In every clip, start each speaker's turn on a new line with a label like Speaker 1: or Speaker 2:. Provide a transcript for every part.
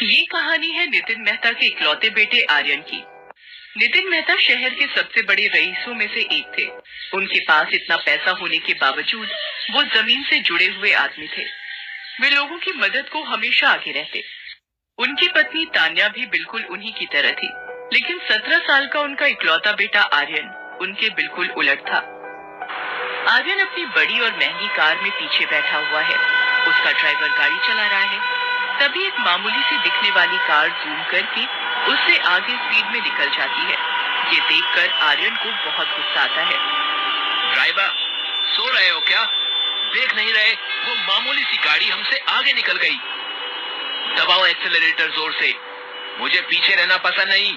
Speaker 1: ये कहानी है नितिन मेहता के इकलौते बेटे आर्यन की। नितिन मेहता शहर के सबसे बड़े रईसों में से एक थे। उनके पास इतना पैसा होने के बावजूद वो जमीन से जुड़े हुए आदमी थे। वे लोगों की मदद को हमेशा आगे रहते। उनकी पत्नी तान्या भी बिल्कुल उन्हीं की तरह थी, लेकिन 17 साल का उनका इकलौता बेटा आर्यन उनके बिल्कुल उलट था। आर्यन अपनी बड़ी और महंगी कार में पीछे बैठा हुआ है। उसका ड्राइवर गाड़ी चला रहा है। तभी एक मामूली सी दिखने वाली कार जूम करके उससे आगे स्पीड में निकल जाती है। ये देखकर आर्यन को बहुत गुस्सा आता है।
Speaker 2: ड्राइवर, सो रहे हो क्या? देख नहीं रहे वो मामूली सी गाड़ी हमसे आगे निकल गई। दबाओ एक्सेलरेटर जोर से, मुझे पीछे रहना पसंद नहीं।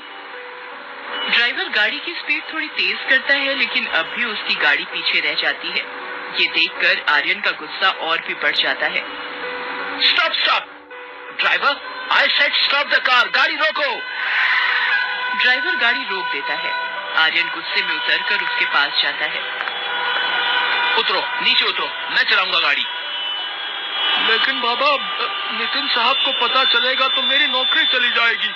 Speaker 1: ड्राइवर गाड़ी की स्पीड थोड़ी तेज करता है, लेकिन अब भी उसकी गाड़ी पीछे रह जाती है। ये देखकर आर्यन का गुस्सा और भी बढ़ जाता है।
Speaker 2: Stop stop driver, I said stop the car, गाड़ी रोको।
Speaker 1: ड्राइवर गाड़ी रोक देता है। आर्यन गुस्से में उतरकर उसके पास जाता है।
Speaker 2: उतरो, नीचे उतरो, मैं चलाऊंगा गाड़ी।
Speaker 3: लेकिन बाबा, नितिन साहब को पता चलेगा तो मेरी नौकरी चली जाएगी।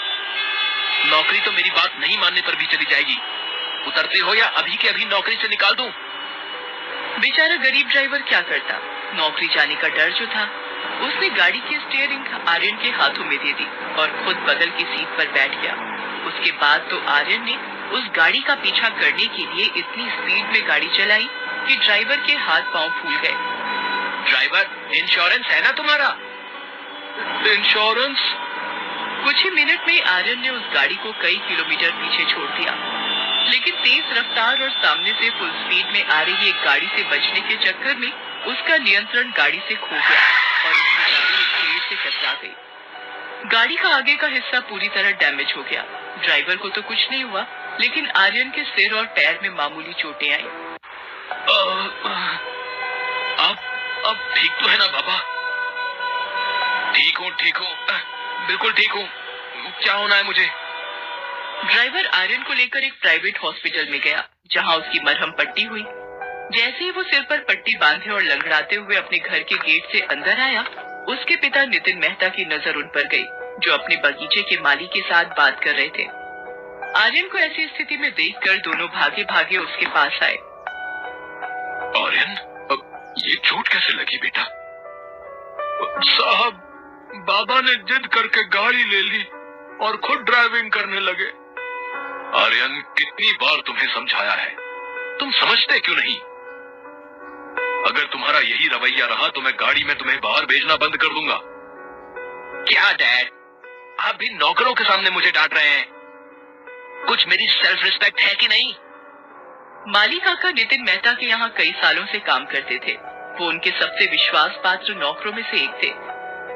Speaker 2: नौकरी तो मेरी बात नहीं मानने पर भी चली जाएगी। उतरते हो या अभी के अभी नौकरी से निकाल दूं?
Speaker 1: बेचारा गरीब ड्राइवर क्या करता। नौकरी जाने का डर जो था, उसने गाड़ी की स्टीयरिंग आर्यन के हाथों में दे दी और खुद बगल की सीट पर बैठ गया। उसके बाद तो आर्यन ने उस गाड़ी का पीछा करने के लिए इतनी स्पीड में गाड़ी चलाई कि ड्राइवर के हाथ पांव फूल गए।
Speaker 2: ड्राइवर, इंश्योरेंस है ना तुम्हारा?
Speaker 3: इंश्योरेंस?
Speaker 1: कुछ ही मिनट में आर्यन ने उस गाड़ी को कई किलोमीटर पीछे छोड़ दिया, लेकिन तेज रफ्तार और सामने से फुल स्पीड में आ रही एक गाड़ी से बचने के चक्कर में उसका नियंत्रण गाड़ी से खो गया और उसकी गाड़ी एक पेड़ से टकरा गई। गाड़ी का आगे का हिस्सा पूरी तरह डैमेज हो गया। ड्राइवर को तो कुछ नहीं हुआ, लेकिन आर्यन के सिर और पैर में मामूली चोटें आई।
Speaker 2: अब ठीक तो है ना बाबा? ठीक हूँ, बिल्कुल ठीक हूँ। क्या होना है मुझे?
Speaker 1: ड्राइवर आर्यन को लेकर एक प्राइवेट हॉस्पिटल में गया, जहां उसकी मरहम पट्टी हुई। जैसे ही वो सिर पर पट्टी बांधे और लंगड़ाते हुए अपने घर के गेट से अंदर आया, उसके पिता नितिन मेहता की नजर उन पर गई, जो अपने बगीचे के माली के साथ बात कर रहे थे। आर्यन को ऐसी स्थिति में देखकर दोनों भागे भागे उसके पास आए।
Speaker 2: आर्यन, ये चोट कैसे लगी बेटा?
Speaker 3: साहब, बाबा ने जिद करके गाड़ी ले ली और खुद ड्राइविंग करने लगे।
Speaker 2: आर्यन, कितनी बार तुम्हें समझाया है, तुम समझते क्यों नहीं? अगर तुम्हारा यही रवैया रहा तो मैं गाड़ी में तुम्हें बाहर भेजना बंद कर दूंगा। क्या डैड, आप भी नौकरों के सामने मुझे डांट रहे हैं? कुछ मेरी सेल्फ रिस्पेक्ट है कि नहीं?
Speaker 1: माली काका नितिन मेहता के यहाँ कई सालों से काम करते थे। वो उनके सबसे विश्वास पात्र नौकरों में से एक थे।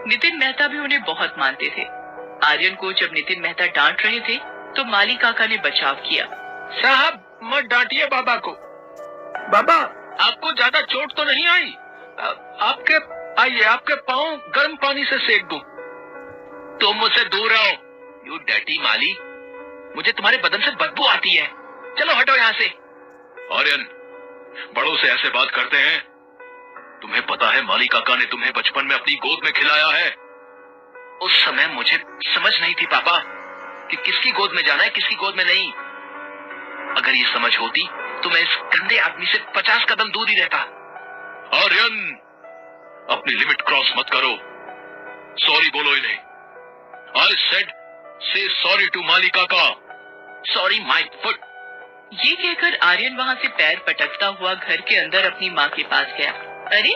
Speaker 1: नितिन मेहता भी उन्हें बहुत मानते थे। आर्यन को जब नितिन मेहता डांट रहे थे तो माली काका ने बचाव किया।
Speaker 3: साहब, मत डांटिए बाबा को। बाबा, आपको ज्यादा चोट तो नहीं आई? आपके पाँव गर्म पानी से सेक दूं।
Speaker 2: तुम मुझसे दूर रहो, यू डर्टी माली। मुझे तुम्हारे बदन से बदबू आती है। चलो हटो यहाँ से। आर्यन, बड़ों से ऐसे बात करते हैं? तुम्हें पता है माली काका ने तुम्हें बचपन में अपनी गोद में खिलाया है। उस समय मुझे समझ नहीं थी पापा कि किसकी गोद में जाना है, किसकी गोद में नहीं। अगर ये समझ होती तो मैं इस गंदे आदमी से 50 कदम दूर ही रहता। आर्यन, अपनी लिमिट क्रॉस मत करो। सॉरी बोलो इन्हें। आई सेड से सॉरी टू माली काका। Sorry my foot.
Speaker 1: ये कहकर आर्यन वहाँ से पैर पटकता हुआ घर के अंदर अपनी माँ के पास गया। अरे,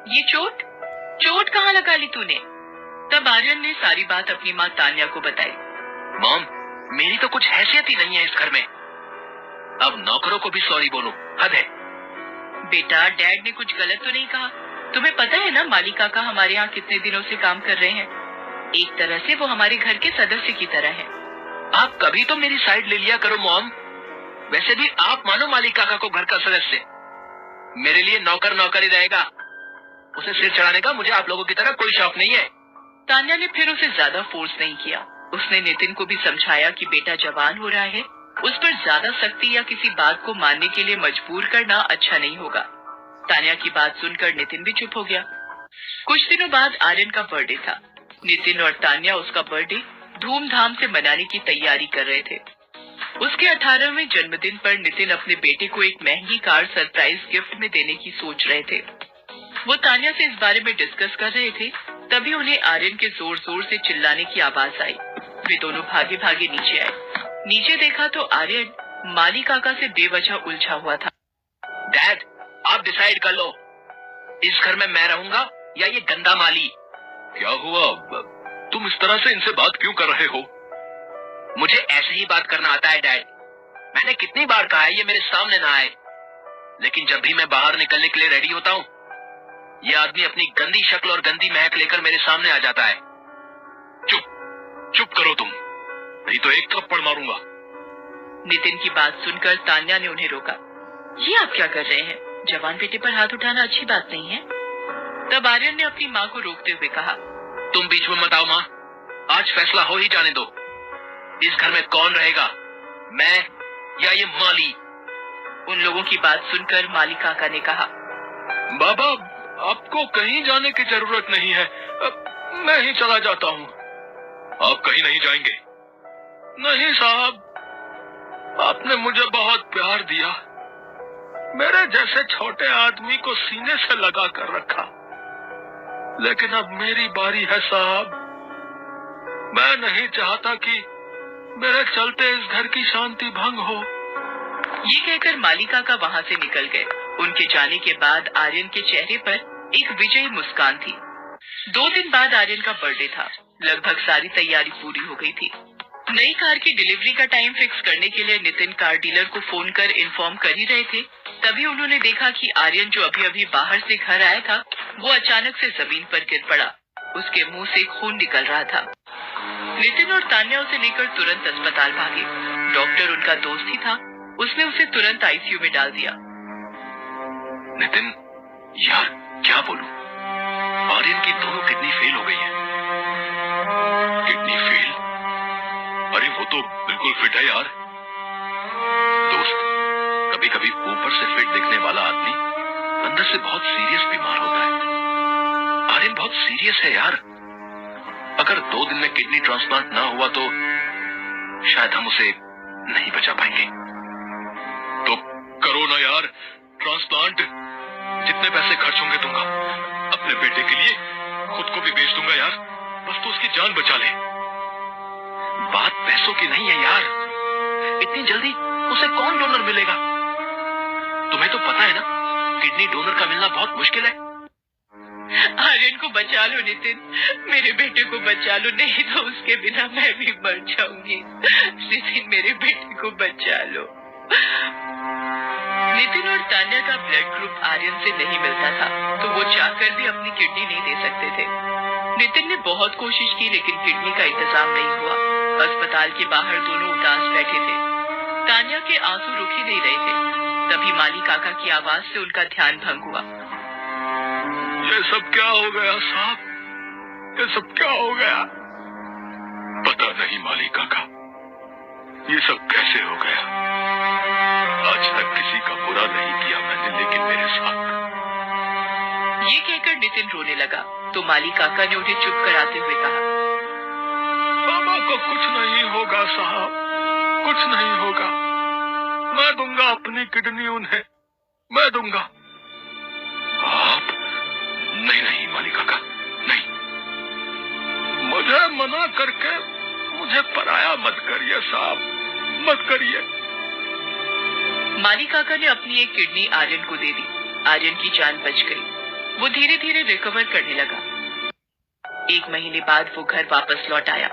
Speaker 1: ये चोट कहाँ लगा ली तूने? तब आर्यन ने सारी बात अपनी माँ तान्या को बताई।
Speaker 2: मॉम, मेरी तो कुछ हैसियत ही नहीं है इस घर में। अब नौकरों को भी सॉरी बोलो, हद है।
Speaker 1: बेटा, डैड ने कुछ गलत तो नहीं कहा। तुम्हें पता है ना माली काका हमारे यहाँ कितने दिनों से काम कर रहे हैं। एक तरह से वो हमारे घर के सदस्य की तरह है।
Speaker 2: आप कभी तो मेरी साइड ले लिया करो मॉम। वैसे भी आप मानो माली काका को घर का सदस्य। मेरे लिए नौकर ही रहेगा। उसे सिर चढ़ाने का मुझे आप लोगों की तरह कोई शौक नहीं है।
Speaker 1: तान्या ने फिर उसे ज्यादा फोर्स नहीं किया। उसने नितिन को भी समझाया कि बेटा जवान हो रहा है, उस पर ज्यादा सख्ती या किसी बात को मानने के लिए मजबूर करना अच्छा नहीं होगा। तान्या की बात सुनकर नितिन भी चुप हो गया। कुछ दिनों बाद आर्यन का बर्थडे था। नितिन और तान्या उसका बर्थडे धूमधाम से मनाने की तैयारी कर रहे थे। उसके 18वें जन्मदिन पर नितिन अपने बेटे को एक महंगी कार सरप्राइज गिफ्ट में देने की सोच रहे थे। वो तान्या से इस बारे में डिस्कस कर रहे थे, तभी उन्हें आर्यन के जोर जोर से चिल्लाने की आवाज आई। वे दोनों भागे भागे नीचे आए। नीचे देखा तो आर्यन माली काका से बेवजह उलझा हुआ था।
Speaker 2: डैड, आप डिसाइड कर लो, इस घर में मैं रहूंगा या ये गंदा माली। क्या हुआ? तुम इस तरह से इनसे बात क्यों कर रहे हो? मुझे ऐसे ही बात करना आता है डैड। मैंने कितनी बार कहा है ये मेरे सामने ना आए, लेकिन जब भी मैं बाहर निकलने के लिए रेडी होता हूँ, ये आदमी अपनी गंदी शक्ल और गंदी महक लेकर मेरे सामने आ जाता है। चुप करो तुम, नहीं तो एक थप्पड़ मारूंगा।
Speaker 1: नितिन की बात सुनकर तान्या ने उन्हें रोका। ये आप क्या कर रहे हैं? जवान बेटे पर हाथ उठाना अच्छी बात नहीं है। तब आर्यन ने अपनी माँ को रोकते हुए कहा,
Speaker 2: तुम बीच में मत आओ माँ, आज फैसला हो ही जाने दो। इस घर में कौन रहेगा, मैं या ये माली?
Speaker 1: उन लोगों की बात सुनकर माली काका ने कहा,
Speaker 3: बाबा, आपको कहीं जाने की जरूरत नहीं है, मैं ही चला जाता हूँ।
Speaker 2: आप कहीं नहीं जाएंगे?
Speaker 3: नहीं साहब, आपने मुझे बहुत प्यार दिया, मेरे जैसे छोटे आदमी को सीने से लगा कर रखा, लेकिन अब मेरी बारी है साहब। मैं नहीं चाहता कि मेरे चलते इस घर की शांति भंग हो।
Speaker 1: ये कहकर माली काका वहाँ से निकल गए। उनके जाने के बाद आर्यन के चेहरे पर एक विजयी मुस्कान थी। 2 दिन बाद आर्यन का बर्थडे था। लगभग सारी तैयारी पूरी हो गई थी। नई कार की डिलीवरी का टाइम फिक्स करने के लिए नितिन कार डीलर को फोन कर इन्फॉर्म कर ही रहे थे, तभी उन्होंने देखा कि आर्यन जो अभी अभी बाहर से घर आया था, वो अचानक से जमीन पर गिर पड़ा। उसके मुंह से खून निकल रहा था। नितिन और तान्या उसे लेकर तुरंत अस्पताल भागे। डॉक्टर उनका दोस्त ही था, उसने उसे तुरंत आईसीयू में डाल दिया।
Speaker 2: नितिन, यार क्या बोलूं, आर्यन की दोनों किडनी फेल हो गई है। Kidney fail? अरे वो तो बिल्कुल फिट है यार। दोस्त, कभी कभी ऊपर से फिट दिखने वाला आदमी अंदर से बहुत सीरियस बीमार होता है। आर्यन बहुत सीरियस है यार। अगर 2 दिन में किडनी ट्रांसप्लांट ना हुआ तो शायद हम उसे नहीं बचा पाएंगे। तो करो ना यार ट्रांसप्लांट, जितने पैसे खर्च होंगे दूंगा। अपने बेटे के लिए खुद को भी बेच दूंगा यार, बस तो उसकी जान बचा ले। बात पैसों की नहीं है यार, इतनी जल्दी उसे कौन डोनर मिलेगा? तुम्हें तो पता है ना, किडनी डोनर का मिलना बहुत मुश्किल है।
Speaker 1: आर्यन को बचा लो नितिन, मेरे बेटे को बचा लो, नहीं तो उसके बिना मैं भी मर जाऊंगी। नितिन, मेरे बेटे को बचा लो। नितिन और तान्या का ब्लड ग्रुप आर्यन से नहीं मिलता था, तो वो चाहकर भी अपनी किडनी नहीं दे सकते थे। नितिन ने बहुत कोशिश की, लेकिन किडनी का इंतजाम नहीं हुआ। अस्पताल के बाहर दोनों उदास बैठे थे। तान्या के आंसू रुक ही नहीं रहे थे। तभी माली काका की आवाज से उनका ध्यान भंग हुआ।
Speaker 3: ये सब क्या हो गया साहब? ये सब क्या हो गया?
Speaker 2: पता नहीं माली काका, ये सब कैसे हो गया। आज तक किसी का बुरा नहीं किया मैंने, लेकिन मेरे साथ।
Speaker 1: ये कहकर नितिन रोने लगा, तो माली काका ने उन्हें चुप कराते हुए कहा,
Speaker 3: बाबा को कुछ नहीं होगा साहब, कुछ नहीं होगा। मैं दूंगा अपनी किडनी उन्हें, मैं दूंगा।
Speaker 2: आप? नहीं माली काका, नहीं।
Speaker 3: मुझे मना करके मुझे पराया मत करिए साहब, मत करिए।
Speaker 1: माली काका ने अपनी एक किडनी आर्यन को दे दी। आर्यन की जान बच गई। वो धीरे धीरे रिकवर करने लगा। 1 महीने बाद वो घर वापस लौट आया।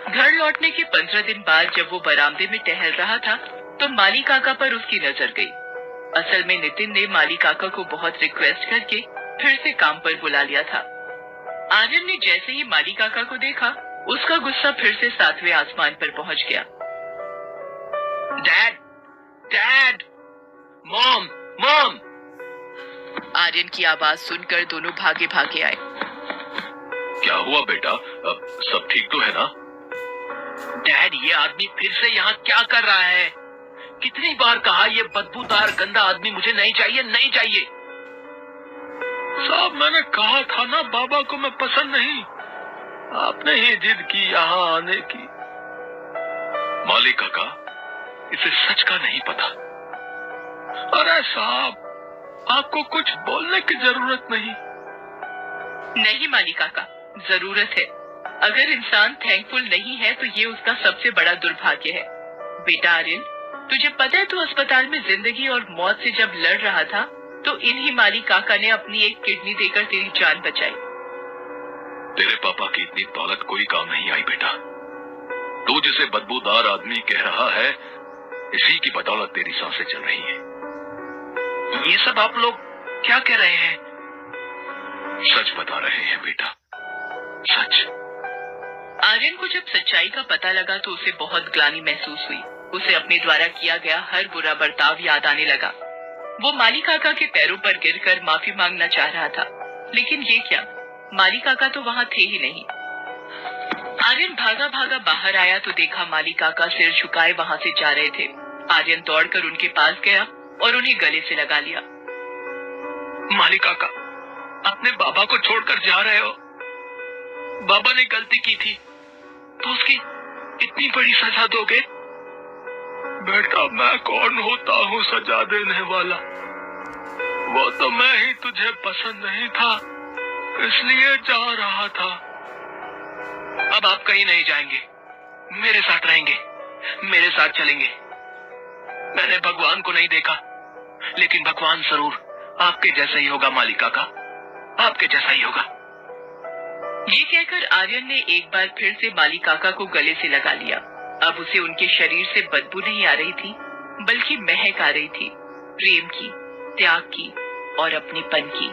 Speaker 1: घर लौटने के 15 दिन बाद जब वो बरामदे में टहल रहा था, तो माली काका पर उसकी नजर गई। असल में नितिन ने माली काका को बहुत रिक्वेस्ट करके फिर से काम पर बुला लिया था। आर्यन ने जैसे ही माली काका को देखा, उसका गुस्सा फिर से 7वें आसमान पर पहुंच गया।
Speaker 2: Dad, dad, mom, mom.
Speaker 1: Aryan की आवाज सुनकर दोनों भागे भागे आए।
Speaker 2: क्या हुआ बेटा, सब ठीक तो है ना? डैड, ये आदमी फिर से यहाँ क्या कर रहा है? कितनी बार कहा, ये बदबूदार गंदा आदमी मुझे नहीं चाहिए, नहीं चाहिए।
Speaker 3: साहब, मैंने कहा था ना, बाबा को मैं पसंद नहीं। आपने ही जिद की यहाँ आने की।
Speaker 2: माली काका, इसे सच का नहीं पता।
Speaker 3: अरे साहब, आपको कुछ बोलने की जरूरत नहीं।
Speaker 1: नहीं माली काका, जरूरत है। अगर इंसान थैंकफुल नहीं है तो ये उसका सबसे बड़ा दुर्भाग्य है। बेटा आर्यन, तुझे पता है तू अस्पताल में जिंदगी और मौत से जब लड़ रहा था तो इन्हीं माली काका ने अपनी एक किडनी देकर तेरी जान बचाई।
Speaker 2: तेरे पापा की इतनी दौलत कोई काम नहीं आई बेटा। तू जिसे बदबूदार आदमी कह रहा है, इसी की बदौलत तेरी सांसें चल रही हैं।
Speaker 3: ये सब आप लोग क्या कह रहे हैं?
Speaker 2: सच बता रहे हैं बेटा, सच।
Speaker 1: आर्यन को जब सच्चाई का पता लगा तो उसे बहुत ग्लानि महसूस हुई। उसे अपने द्वारा किया गया हर बुरा बर्ताव याद आने लगा। वो माली काका के पैरों पर गिरकर माफी मांगना चाह रहा था, लेकिन ये क्या, माली काका तो वहां थे ही नहीं। आर्यन भागा भागा बाहर आया तो देखा माली काका सिर झुकाए वहां से जा रहे थे। आर्यन दौड़कर उनके पास गया और उन्हें गले से लगा लिया।
Speaker 3: माली काका, अपने बाबा को छोड़कर जा रहे हो? बाबा ने गलती की थी तो उसकी इतनी बड़ी सजा दोगे? बेटा, मैं कौन होता हूँ सजा देने वाला? वो तो मैं ही तुझे पसंद नहीं था, इसलिए जा रहा था।
Speaker 2: अब आप कहीं नहीं जाएंगे, मेरे साथ रहेंगे, मेरे साथ चलेंगे। मैंने भगवान को नहीं देखा, लेकिन भगवान जरूर आपके जैसा ही होगा माली काका, आपके जैसा ही होगा।
Speaker 1: ये कहकर आर्यन ने एक बार फिर से माली काका को गले से लगा लिया। अब उसे उनके शरीर से बदबू नहीं आ रही थी, बल्कि महक आ रही थी, प्रेम की, त्याग की और अपनेपन की।